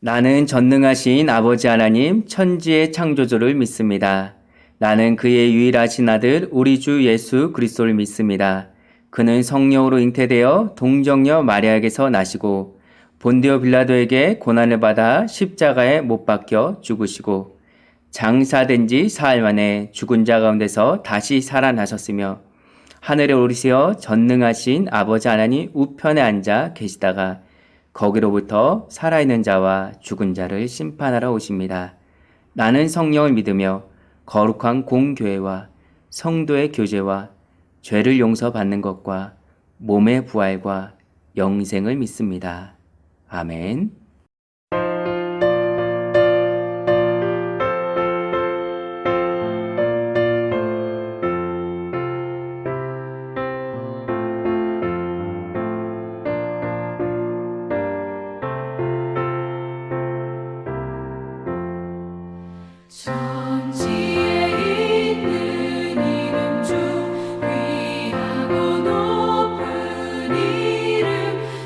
나는 전능하신 아버지 하나님 천지의 창조주를 믿습니다. 나는 그의 유일하신 아들 우리 주 예수 그리스도를 믿습니다. 그는 성령으로 잉태되어 동정녀 마리아에게서 나시고 본디오 빌라도에게 고난을 받아 십자가에 못 박혀 죽으시고 장사된 지 사흘 만에 죽은 자 가운데서 다시 살아나셨으며 하늘에 오르시어 전능하신 아버지 하나님 우편에 앉아 계시다가 거기로부터 살아있는 자와 죽은 자를 심판하러 오십니다. 나는 성령을 믿으며 거룩한 공교회와 성도의 교제와 죄를 용서받는 것과 몸의 부활과 영생을 믿습니다. 아멘. 천지에 있는 이름 중 귀하고 높은 이름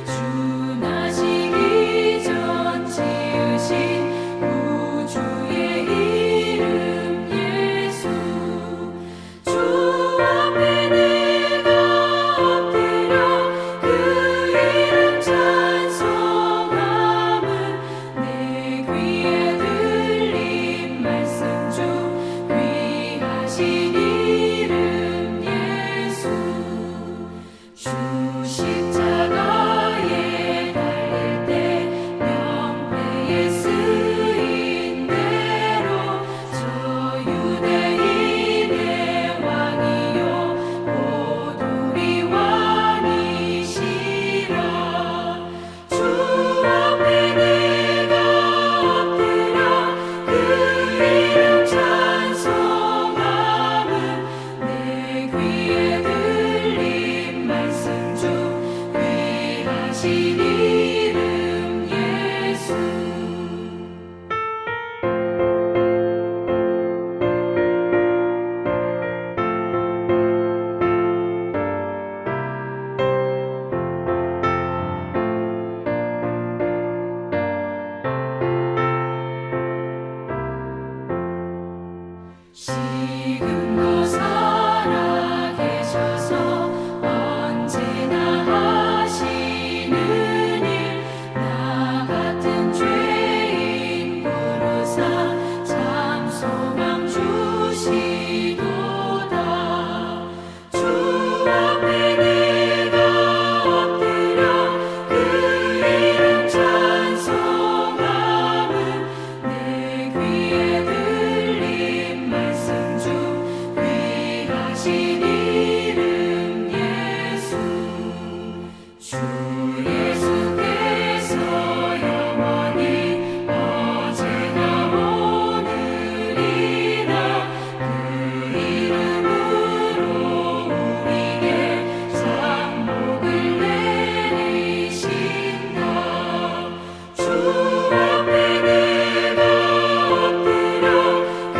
주 나시기 전 지으신 우주의 이름 예수 주 앞에 내가 엎드려 그 이름 찬송함은 내 귀에 들린 말씀 중 귀하신 이름 예수 주 십자가에 달릴 때 명패에 쓰인 대로 저 유대인의 왕이요 곧 우리 왕이시라 주 앞에 내가 엎드려 그 이름 찬송함은 내 귀에 들린 말씀 중 귀하신 이름 예수 지금도 살아계셔서 언제나 하시는 일 나 같은 죄인 부르사 참 소망 주시도다 주 앞에 내가 엎드려 그 이름 찬송함은 내 귀에 들린 말씀 중 귀하신 이름 예수 주 예수께서 영원히 어제나 오늘이나 그 이름으로 우리에게 상복을 내리신다 주 앞에 내가 엎드려 그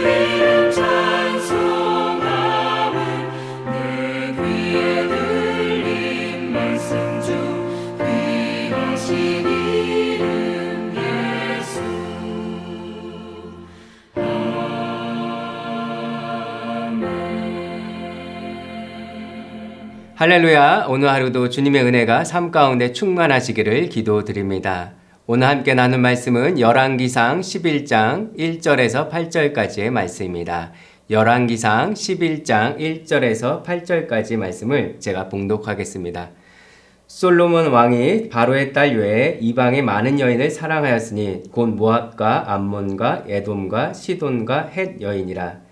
이름 찬송함은 내 귀에 들린 말씀 중 귀하신 이름 예수 할렐루야. 오늘 하루도 주님의 은혜가 삶 가운데 충만하시기를 기도드립니다. 오늘 함께 나눈 말씀은 열왕기상 11장 1절에서 8절까지의 말씀입니다. 열왕기상 11장 1절에서 8절까지 말씀을 제가 봉독하겠습니다. 솔로몬 왕이 바로의 딸 외에 이방의 많은 여인을 사랑하였으니 곧 모압과 암몬과 에돔과 시돈과 헷 여인이라.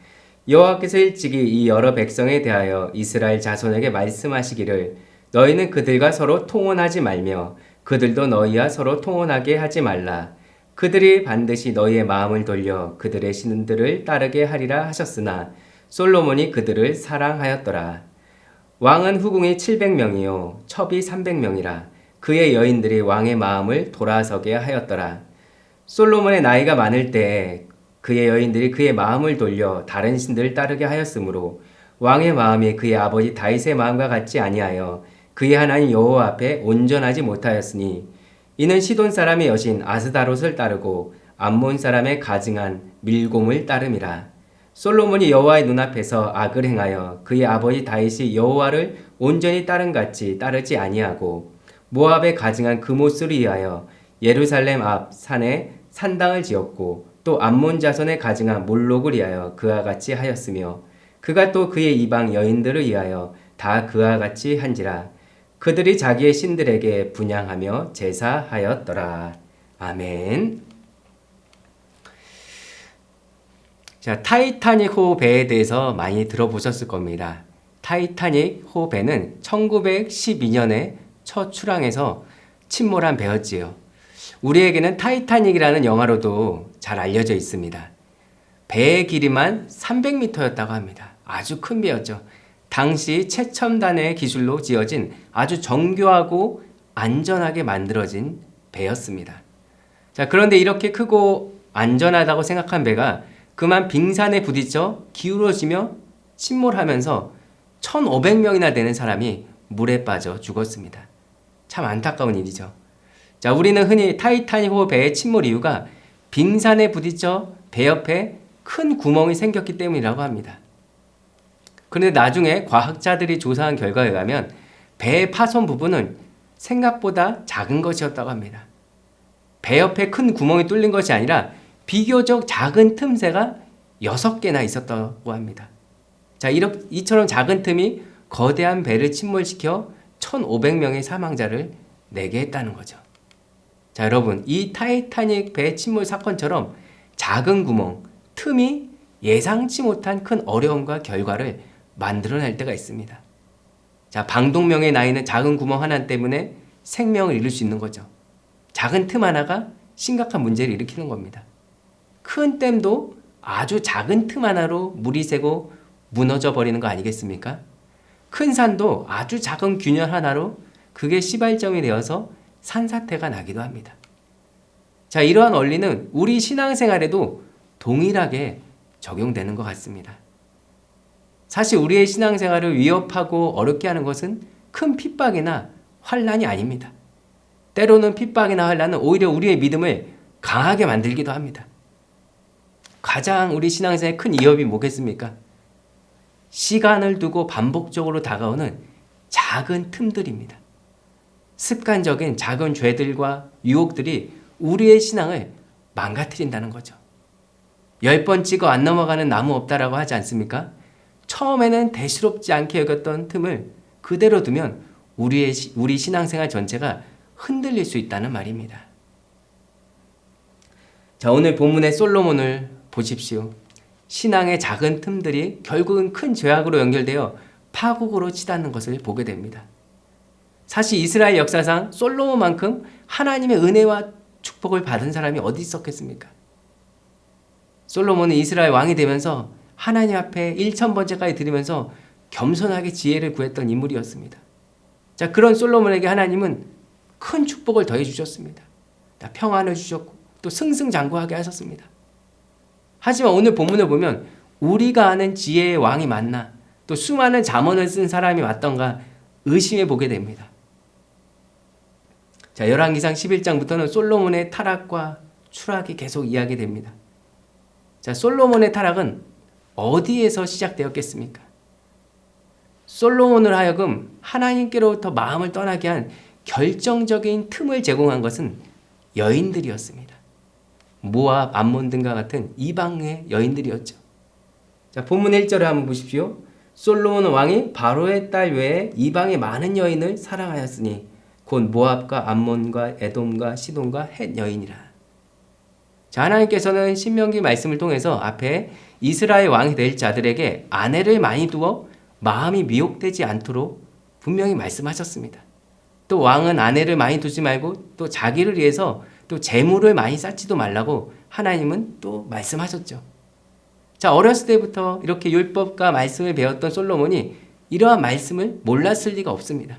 여호와께서 일찍이 이 여러 백성에 대하여 이스라엘 자손에게 말씀하시기를 너희는 그들과 서로 통혼하지 말며 그들도 너희와 서로 통혼하게 하지 말라. 그들이 반드시 너희의 마음을 돌려 그들의 신들을 따르게 하리라 하셨으나 솔로몬이 그들을 사랑하였더라. 왕은 후궁이 700명이요 첩이 300명이라. 그의 여인들이 왕의 마음을 돌아서게 하였더라. 솔로몬의 나이가 많을 때에 그의 여인들이 그의 마음을 돌려 다른 신들을 따르게 하였으므로 왕의 마음이 그의 아버지 다윗의 마음과 같지 아니하여 그의 하나님 여호와 앞에 온전하지 못하였으니 이는 시돈 사람의 여신 아스다롯을 따르고 암몬 사람의 가증한 밀곰을 따름이라. 솔로몬이 여호와의 눈앞에서 악을 행하여 그의 아버지 다윗이 여호와를 온전히 따른 같이 따르지 아니하고 모압에 가증한 그못을 위하여 예루살렘 앞 산에 산당을 지었고 또 암몬 자손에 가증한 몰록을 위하여 그와 같이 하였으며 그가 또 그의 이방 여인들을 위하여 다 그와 같이 한지라. 그들이 자기의 신들에게 분향하며 제사하였더라. 아멘. 자, 타이타닉 호배에 대해서 많이 들어보셨을 겁니다. 타이타닉 호배는 1912년에 첫 출항해서 침몰한 배였지요. 우리에게는 타이타닉이라는 영화로도 잘 알려져 있습니다. 배의 길이만 300m였다고 합니다. 아주 큰 배였죠. 당시 최첨단의 기술로 지어진 아주 정교하고 안전하게 만들어진 배였습니다. 자, 그런데 이렇게 크고 안전하다고 생각한 배가 그만 빙산에 부딪혀 기울어지며 침몰하면서 1,500명이나 되는 사람이 물에 빠져 죽었습니다. 참 안타까운 일이죠. 자, 우리는 흔히 타이타닉 호 배의 침몰 이유가 빙산에 부딪혀 배 옆에 큰 구멍이 생겼기 때문이라고 합니다. 그런데 나중에 과학자들이 조사한 결과에 의하면 배의 파손 부분은 생각보다 작은 것이었다고 합니다. 배 옆에 큰 구멍이 뚫린 것이 아니라 비교적 작은 틈새가 6개나 있었다고 합니다. 자, 이처럼 작은 틈이 거대한 배를 침몰시켜 1,500명의 사망자를 내게 했다는 거죠. 자, 여러분, 이 타이타닉 배 침몰 사건처럼 작은 구멍, 틈이 예상치 못한 큰 어려움과 결과를 만들어낼 때가 있습니다. 자, 방독면에 나 있는 작은 구멍 하나 때문에 생명을 잃을 수 있는 거죠. 작은 틈 하나가 심각한 문제를 일으키는 겁니다. 큰 댐도 아주 작은 틈 하나로 물이 새고 무너져 버리는 거 아니겠습니까? 큰 산도 아주 작은 균열 하나로 그게 시발점이 되어서 산사태가 나기도 합니다. 자, 이러한 원리는 우리 신앙생활에도 동일하게 적용되는 것 같습니다. 사실 우리의 신앙생활을 위협하고 어렵게 하는 것은 큰 핍박이나 환난이 아닙니다. 때로는 핍박이나 환난은 오히려 우리의 믿음을 강하게 만들기도 합니다. 가장 우리 신앙생활의 큰 위협이 뭐겠습니까? 시간을 두고 반복적으로 다가오는 작은 틈들입니다. 습관적인 작은 죄들과 유혹들이 우리의 신앙을 망가뜨린다는 거죠. 10번 찍어 안 넘어가는 나무 없다라고 하지 않습니까? 처음에는 대수롭지 않게 여겼던 틈을 그대로 두면 우리 신앙생활 전체가 흔들릴 수 있다는 말입니다. 자, 오늘 본문의 솔로몬을 보십시오. 신앙의 작은 틈들이 결국은 큰 죄악으로 연결되어 파국으로 치닫는 것을 보게 됩니다. 사실 이스라엘 역사상 솔로몬만큼 하나님의 은혜와 축복을 받은 사람이 어디 있었겠습니까? 솔로몬은 이스라엘 왕이 되면서 하나님 앞에 1,000번째까지 드리면서 겸손하게 지혜를 구했던 인물이었습니다. 자, 그런 솔로몬에게 하나님은 큰 축복을 더해 주셨습니다. 평안을 주셨고 또 승승장구하게 하셨습니다. 하지만 오늘 본문을 보면 우리가 아는 지혜의 왕이 맞나, 또 수많은 잠언을 쓴 사람이 맞던가 의심해 보게 됩니다. 자, 열왕기상 11장부터는 솔로몬의 타락과 추락이 계속 이야기됩니다. 자, 솔로몬의 타락은 어디에서 시작되었겠습니까? 솔로몬을 하여금 하나님께로부터 마음을 떠나게 한 결정적인 틈을 제공한 것은 여인들이었습니다. 모압, 암몬 등과 같은 이방의 여인들이었죠. 자, 본문 1절을 한번 보십시오. 솔로몬 왕이 바로의 딸 외에 이방의 많은 여인을 사랑하였으니 곧 모압과 암몬과 에돔과 시돈과 헷 여인이라. 자, 하나님께서는 신명기 말씀을 통해서 앞에 이스라엘 왕이 될 자들에게 아내를 많이 두어 마음이 미혹되지 않도록 분명히 말씀하셨습니다. 또 왕은 아내를 많이 두지 말고 또 자기를 위해서 또 재물을 많이 쌓지도 말라고 하나님은 또 말씀하셨죠. 자, 어렸을 때부터 이렇게 율법과 말씀을 배웠던 솔로몬이 이러한 말씀을 몰랐을 리가 없습니다.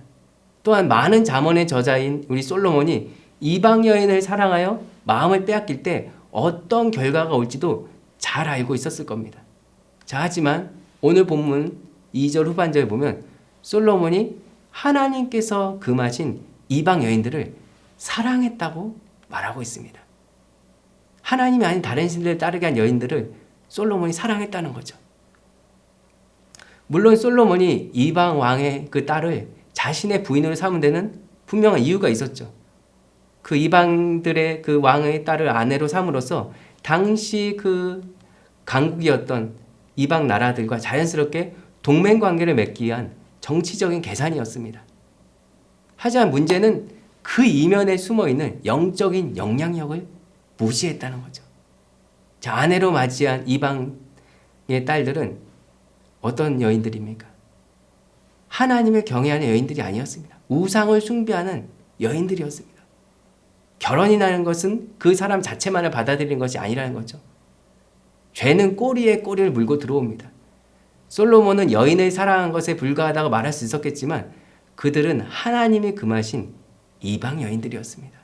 또한 많은 잠언의 저자인 우리 솔로몬이 이방 여인을 사랑하여 마음을 빼앗길 때 어떤 결과가 올지도 잘 알고 있었을 겁니다. 자, 하지만 오늘 본문 2절 후반절에 보면 솔로몬이 하나님께서 금하신 이방 여인들을 사랑했다고 말하고 있습니다. 하나님이 아닌 다른 신들을 따르게 한 여인들을 솔로몬이 사랑했다는 거죠. 물론 솔로몬이 이방 왕의 그 딸을 자신의 부인으로 삼은 데는 분명한 이유가 있었죠. 그 이방들의 그 왕의 딸을 아내로 삼으로써 당시 그 강국이었던 이방 나라들과 자연스럽게 동맹 관계를 맺기 위한 정치적인 계산이었습니다. 하지만 문제는 그 이면에 숨어있는 영적인 영향력을 무시했다는 거죠. 자, 아내로 맞이한 이방의 딸들은 어떤 여인들입니까? 하나님을 경외하는 여인들이 아니었습니다. 우상을 숭배하는 여인들이었습니다. 결혼이라는 것은 그 사람 자체만을 받아들이는 것이 아니라는 거죠. 죄는 꼬리에 꼬리를 물고 들어옵니다. 솔로몬은 여인을 사랑한 것에 불과하다고 말할 수 있었겠지만 그들은 하나님이 금하신 이방 여인들이었습니다.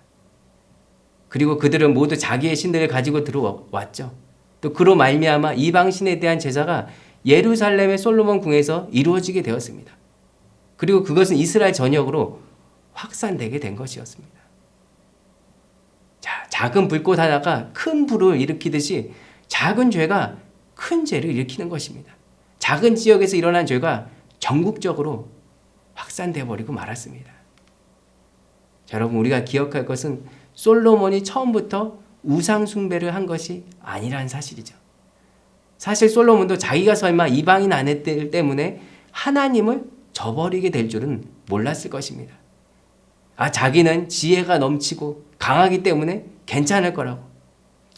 그리고 그들은 모두 자기의 신들을 가지고 들어왔죠. 또 그로 말미암아 이방 신에 대한 제사가 예루살렘의 솔로몬 궁에서 이루어지게 되었습니다. 그리고 그것은 이스라엘 전역으로 확산되게 된 것이었습니다. 자, 작은 불꽃 하나가 큰 불을 일으키듯이 작은 죄가 큰 죄를 일으키는 것입니다. 작은 지역에서 일어난 죄가 전국적으로 확산되어 버리고 말았습니다. 자, 여러분, 우리가 기억할 것은 솔로몬이 처음부터 우상 숭배를 한 것이 아니라는 사실이죠. 사실 솔로몬도 자기가 설마 이방인 아내들 때문에 하나님을 저버리게 될 줄은 몰랐을 것입니다. 자기는 지혜가 넘치고 강하기 때문에 괜찮을 거라고,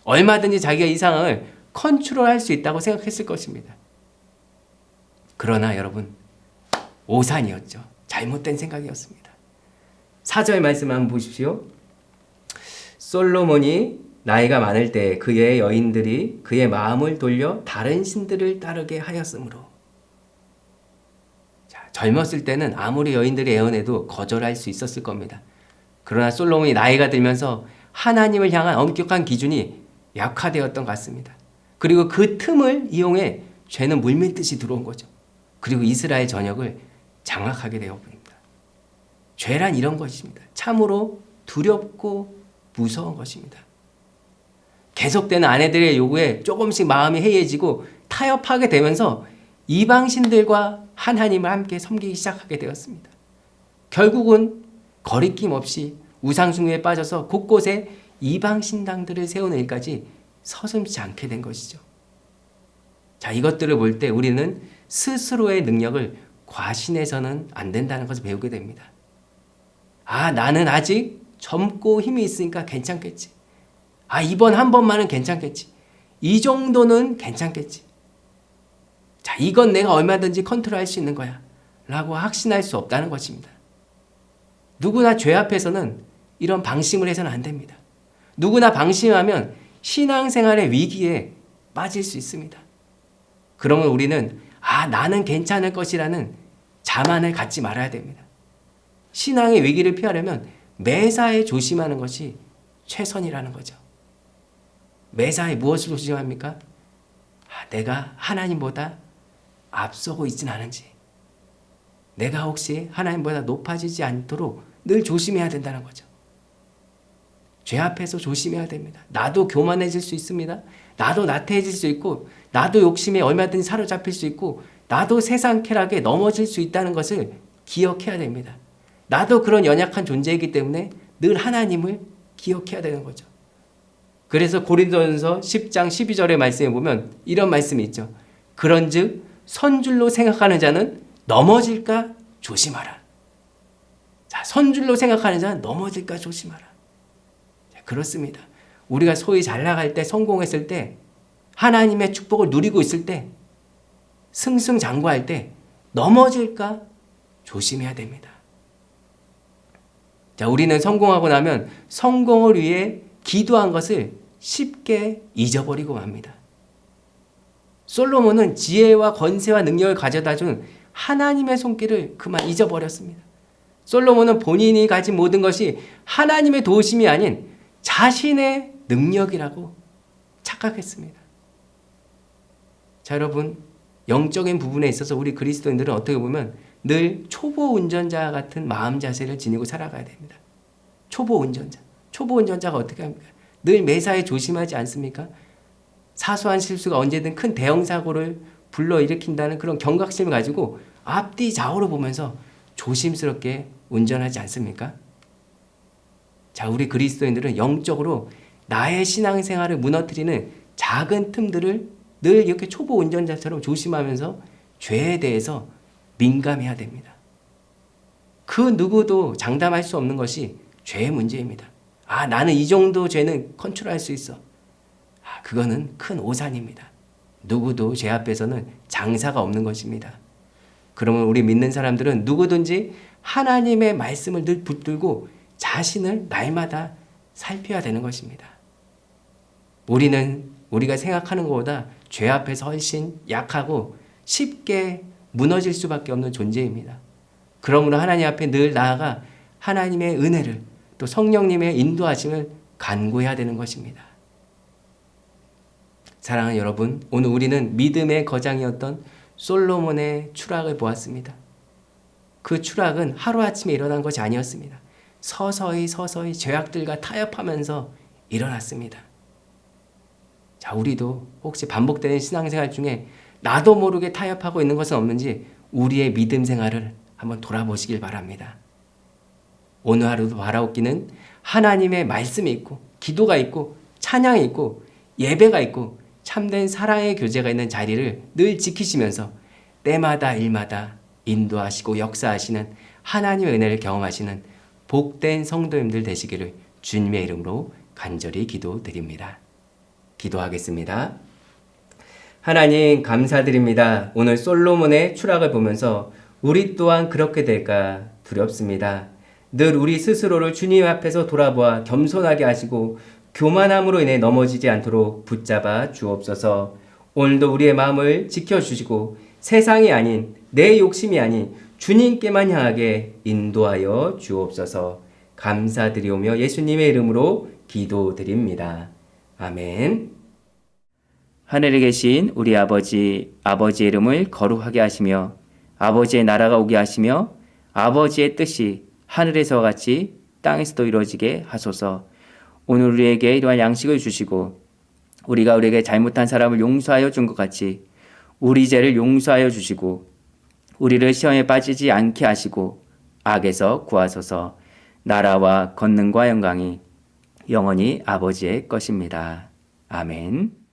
얼마든지 자기가 이 상황을 컨트롤할 수 있다고 생각했을 것입니다. 그러나 여러분, 오산이었죠. 잘못된 생각이었습니다. 4절 말씀 한번 보십시오. 솔로몬이 나이가 많을 때 그의 여인들이 그의 마음을 돌려 다른 신들을 따르게 하였으므로. 자, 젊었을 때는 아무리 여인들이 애원해도 거절할 수 있었을 겁니다. 그러나 솔로몬이 나이가 들면서 하나님을 향한 엄격한 기준이 약화되었던 것 같습니다. 그리고 그 틈을 이용해 죄는 물밀듯이 들어온 거죠. 그리고 이스라엘 전역을 장악하게 되어버립니다. 죄란 이런 것입니다. 참으로 두렵고 무서운 것입니다. 계속되는 아내들의 요구에 조금씩 마음이 해이해지고 타협하게 되면서 이방신들과 하나님을 함께 섬기기 시작하게 되었습니다. 결국은 거리낌 없이 우상숭배에 빠져서 곳곳에 이방신당들을 세우는 일까지 서슴지 않게 된 것이죠. 자, 이것들을 볼 때 우리는 스스로의 능력을 과신해서는 안 된다는 것을 배우게 됩니다. 나는 아직 젊고 힘이 있으니까 괜찮겠지. 이번 한 번만은 괜찮겠지. 이 정도는 괜찮겠지. 자, 이건 내가 얼마든지 컨트롤할 수 있는 거야 라고 확신할 수 없다는 것입니다. 누구나 죄 앞에서는 이런 방심을 해서는 안 됩니다. 누구나 방심하면 신앙생활의 위기에 빠질 수 있습니다. 그러면 우리는 나는 괜찮을 것이라는 자만을 갖지 말아야 됩니다. 신앙의 위기를 피하려면 매사에 조심하는 것이 최선이라는 거죠. 매사에 무엇을 조심합니까? 내가 하나님보다 앞서고 있진 않은지, 내가 혹시 하나님보다 높아지지 않도록 늘 조심해야 된다는 거죠. 죄 앞에서 조심해야 됩니다. 나도 교만해질 수 있습니다. 나도 나태해질 수 있고, 나도 욕심에 얼마든지 사로잡힐 수 있고, 나도 세상 쾌락에 넘어질 수 있다는 것을 기억해야 됩니다. 나도 그런 연약한 존재이기 때문에 늘 하나님을 기억해야 되는 거죠. 그래서 고린도전서 10장 12절의 말씀에 보면 이런 말씀이 있죠. 그런즉 선줄로 생각하는 자는 넘어질까 조심하라. 자, 선줄로 생각하는 자는 넘어질까 조심하라. 자, 그렇습니다. 우리가 소위 잘 나갈 때, 성공했을 때, 하나님의 축복을 누리고 있을 때, 승승장구할 때 넘어질까 조심해야 됩니다. 자, 우리는 성공하고 나면 성공을 위해 기도한 것을 쉽게 잊어버리고 맙니다. 솔로몬은 지혜와 권세와 능력을 가져다 준 하나님의 손길을 그만 잊어버렸습니다. 솔로몬은 본인이 가진 모든 것이 하나님의 도우심이 아닌 자신의 능력이라고 착각했습니다. 자, 여러분, 영적인 부분에 있어서 우리 그리스도인들은 어떻게 보면 늘 초보 운전자 같은 마음 자세를 지니고 살아가야 됩니다. 초보 운전자. 초보 운전자가 어떻게 합니까? 늘 매사에 조심하지 않습니까? 사소한 실수가 언제든 큰 대형 사고를 불러일으킨다는 그런 경각심을 가지고 앞뒤 좌우로 보면서 조심스럽게 운전하지 않습니까? 자, 우리 그리스도인들은 영적으로 나의 신앙생활을 무너뜨리는 작은 틈들을 늘 이렇게 초보 운전자처럼 조심하면서 죄에 대해서 민감해야 됩니다. 그 누구도 장담할 수 없는 것이 죄의 문제입니다. 나는 이 정도 죄는 컨트롤할 수 있어. 그거는 큰 오산입니다. 누구도 죄 앞에서는 장사가 없는 것입니다. 그러면 우리 믿는 사람들은 누구든지 하나님의 말씀을 늘 붙들고 자신을 날마다 살펴야 되는 것입니다. 우리는 우리가 생각하는 것보다 죄 앞에서 훨씬 약하고 쉽게 무너질 수밖에 없는 존재입니다. 그러므로 하나님 앞에 늘 나아가 하나님의 은혜를 또 성령님의 인도하심을 간구해야 되는 것입니다. 사랑하는 여러분, 오늘 우리는 믿음의 거장이었던 솔로몬의 추락을 보았습니다. 그 추락은 하루아침에 일어난 것이 아니었습니다. 서서히 죄악들과 타협하면서 일어났습니다. 자, 우리도 혹시 반복되는 신앙생활 중에 나도 모르게 타협하고 있는 것은 없는지 우리의 믿음 생활을 한번 돌아보시길 바랍니다. 오늘 하루도 바라옵기는 하나님의 말씀이 있고 기도가 있고 찬양이 있고 예배가 있고 참된 사랑의 교제가 있는 자리를 늘 지키시면서 때마다 일마다 인도하시고 역사하시는 하나님의 은혜를 경험하시는 복된 성도님들 되시기를 주님의 이름으로 간절히 기도드립니다. 기도하겠습니다. 하나님 감사드립니다. 오늘 솔로몬의 추락을 보면서 우리 또한 그렇게 될까 두렵습니다. 늘 우리 스스로를 주님 앞에서 돌아보아 겸손하게 하시고 교만함으로 인해 넘어지지 않도록 붙잡아 주옵소서. 오늘도 우리의 마음을 지켜주시고 세상이 아닌 내 욕심이 아닌 주님께만 향하게 인도하여 주옵소서. 감사드리오며 예수님의 이름으로 기도드립니다. 아멘. 하늘에 계신 우리 아버지의 이름을 거룩하게 하시며 아버지의 나라가 오게 하시며 아버지의 뜻이 하늘에서와 같이 땅에서도 이루어지게 하소서. 오늘 우리에게 이러한 양식을 주시고 우리가 우리에게 잘못한 사람을 용서하여 준 것 같이 우리 죄를 용서하여 주시고 우리를 시험에 빠지지 않게 하시고 악에서 구하소서. 나라와 권능과 영광이 영원히 아버지의 것입니다. 아멘.